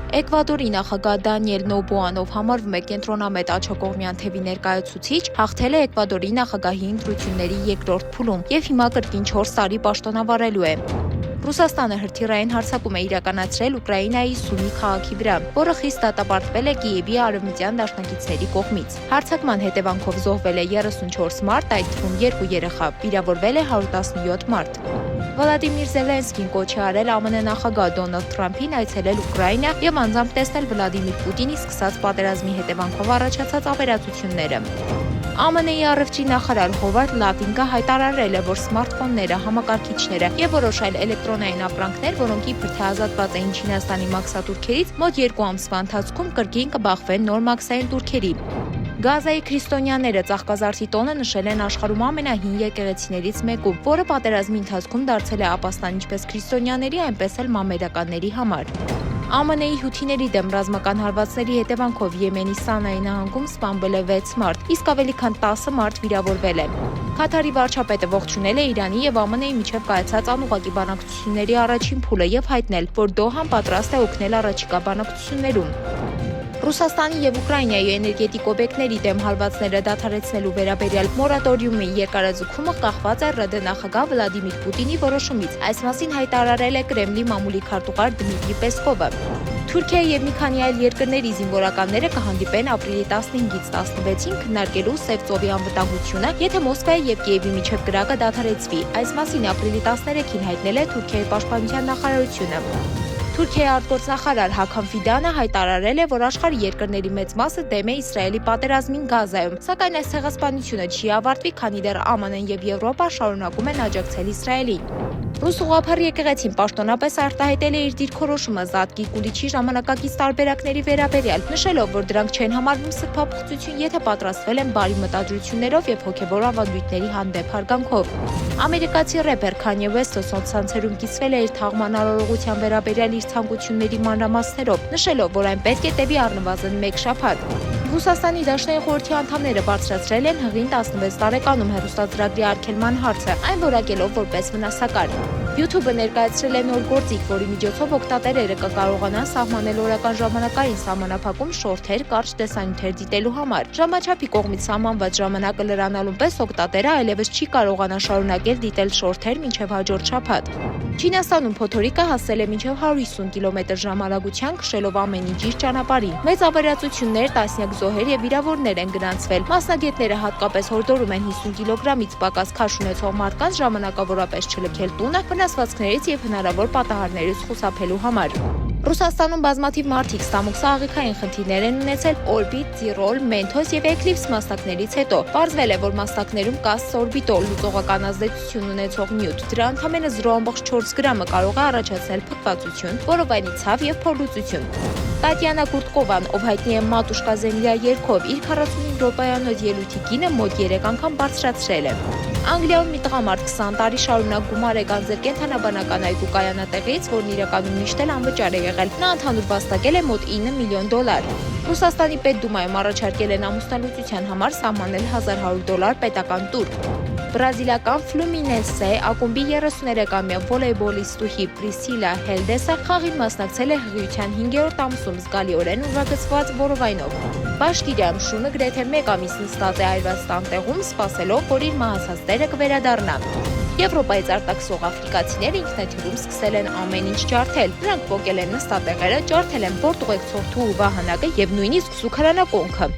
Էկվադորի նախագահ Դանիել Նոբոան, ով համարվում է կենտրոնամետ աջակողմյան թևի ներկայացուցիչ, հաղթել է Էկվադորի նախագահի ընտրությունների երկրորդ փուլում եւ հիմա կրկին 4 տարի պաշտոնավարելու է։ Ռուսաստանը հրթիռային հարձակում է իրականացրել Ուկրաինայի Սումի քաղաքի վրա, որը խիստ դատապարտվել է Կիևի արևմտյան դաշնակիցների կողմից։ Հարձակման հետևանքով զոհվել է 34 մարդ, այդ թվում 2 երեխա, վիրավորվել է 117 մարդ։ Վլադիմիր Զելենսկին կոչ է արել ԱՄՆ նախագահ Դոնալդ Թրամփին այցելել Ուկրաինա եւ անձամբ տեսնել Վլադիմիր Պուտինի սկսած պատերազմի հետևանքով առաջացած ավերածությունները։ ԱՄՆ-ի առևտրի նախարար Հովարդ Լավինգը հայտարարել է, որ սմարթֆոնները, համակարգիչները եւ որոշ այլ էլեկտրոնային ապրանքներ, որոնք իբր թե ազատված էին Չինաստանի մաքսատուրքերից, մոտ 2 ամսվա ընթացքում կրկին կբախվեն նոր մաքսային տուրքերի։ Գազայի քրիստոնյաները ծաղկազարդի տոնը նշել են աշխարհում ամենահին եկեղեցիներից մեկում, որը պատերազմի ընթացքում դարձել է ապաստան ինչպես քրիստոնյաների, այնպես էլ մամեդականների համար։ ԱՄՆ-ի հութիների դեմ ռազմական հարվածների հետևանքով Եմենի Սանայի նահանգում սպանվել է 6 մարդ, իսկ ավելի քան 10 մարդ վիրավորվել է։ Քաթարի վարչապետը ողջունել է Իրանի եւ ԱՄՆ-ի միջև կայացած անուղղակի բանակցությունների առաջին փուլը եւ հայտնել, որ Դոհան պատրաստ է օգնել առաջիկա բանակցություններում։ Ռուսաստանի եւ Ուկրաինայի էներգետիկ օբյեկտների դեմ հարվածները դադարեցնելու վերաբերյալ մորատորիումի երկարաձգումը կախված է ՌԴ նախագահ Վլադիմիր Պուտինի որոշումից։ Այս մասին հայտարարել է Կրեմլի մամուլի քարտուղար Դմիտրի Պեսկովը։ Թուրքիայի եւ մի քանի այլ երկրների զինվորականները կհանդիպեն ապրիլի 15-ից 16-ին քննարկելու Սև ծովի անվտանգությունը, եթե Մոսկվայի եւ Կիևի միջև կրակը դադարեցվի։ Այս մասին ապրիլի 13-ին հայտնել է Թուրքիայի պաշտպանության նախարարությունը։ Թուրքիայի արտգործնախարար Հաքան Ֆիդանը հայտարարել է, որ աշխարհի երկրների մեծ մասը դեմ է Իսրայելի պատերազմին Գազայում, սակայն այս ցեղասպանությունը չի ավարտվի, քանի դեռ ԱՄՆ-ն եւ Եվրոպա շարունակում են աջակցել Իսրայելին։ Ռուս ուղղափառ եկեղեցին պաշտոնապես արտահայտել է իր դիրքորոշումը Զատկի Կուլիչի ժամանակակից տարբերակների վերաբերյալ, նշելով, որ դրանք չեն համարվում սրբափոխություն, եթե պատրաստվել են բարի մտադրություններով եւ հոգեվոր ավանդույթների հանդեպ հարգանքով։ Ամերիկացի рэպեր Քանյե Ուեսթը սոցցանցերում կիսվել է իր թաղման արարողության վերաբերյալ իր ցանկությունների մանրամասներով, նշելով, որ այն պետք է տևի առնվազն 1 շաբաթ։ Ռուսաստանի Դաշնային խորհրդի անդամները բարձրացրել են հղին 16 տարեկանում հեռուստածրագրի արգելման հարցը, այն որակելով որպես վնասակար։ YouTube-ը ներկայացրել է նոր գործիք, որի միջոցով օգտատերերը կկարողանան սահմանել օրական ժամանակային սահմանափակում շորթեր, կարճ տեսանյութեր դիտելու համար։ Ժամաչափի կողմից սահմանված ժամանակը լրանալուն պես օգտատերը այլևս չի կարողանա շարունակել դիտել շորթեր մինչև հաջորդ շաբաթ։ Չինաստանում փոթորիկը հասել է մինչև 150 կմ/ժ արագության, քշելով ամեն ինչ իր ճանապարհին։ Մեծ ավերածություններ, տասնյակ զոհեր եւ վիրավորներ են գրանցվել։ Մասնագետները հատկապես հորդորում են 50 կիլոգրամից պակաս քաշ ունեցող մարդկանց ժամանակավորապես չլքել տունը, վնասվածքներից եւ հնարավոր պատահարներից խուսափելու համար։ Ռուսաստանում բազմաթիվ մարդիկ ստամոքսահաղիքային խնդիրներ են ունեցել օրբիտ, Տիրոլ, Մենթոս եւ Էկլիպս մասնակներից հետո։ Պարզվել է, որ մասնակներում կա սորբիտոլ լուծողական ազդեցություն ունեցող նյութ։ Դրա ընդամենը 0.4 գրամը կարող է առաջացնել փքվածություն, որովայնի ցավ եւ փորլուծություն։ Տատյանա Կուրտկովան, ով հայտնի է Մատուշկա Զեմլյա երգով, իր 45 րոպեանոց ելույթի գինը մոտ 3 անգամ բարձրացրել է։ Անգլիայում մի տղամարդ 20 տարի շարունակ գումար է գանձել կենդանաբանական այգու կայանատեղից, որն իրականում միշտ էլ անվճար է եղել։ Նա ընդհանուր վաստակել է մոտ $9 միլիոն։ Ռուսաստանի պետդումայում առաջարկել են ամուսնալուծության համար սահմանել $1100 պետական տուր։ Բրազիլական Ֆլումինենսե ակումբի 33-ամյա վոլեյբոլիստուհի Պրիսիլա Հելդեսը խաղին մասնակցել է հղիության 5-րդ ամսում զգալիորեն ուրվագծված որովայնով։ Բաշկիրիայում շունը գրեթե 1 ամիս նստած է այրված տանտեղում, սպասելով, որ իր մահացած տերը կվերադառնա։ Եվրոպայից արտաքսող աֆրիկացիները ինքնաթիռում սկսել են ամեն ինչ ջարդել։ Նրանք պոկել են նստատեղերը, ջարդել են բորտուղեկցող թու ու վահանակը եւ նույնիսկ զուգարանակոնքը։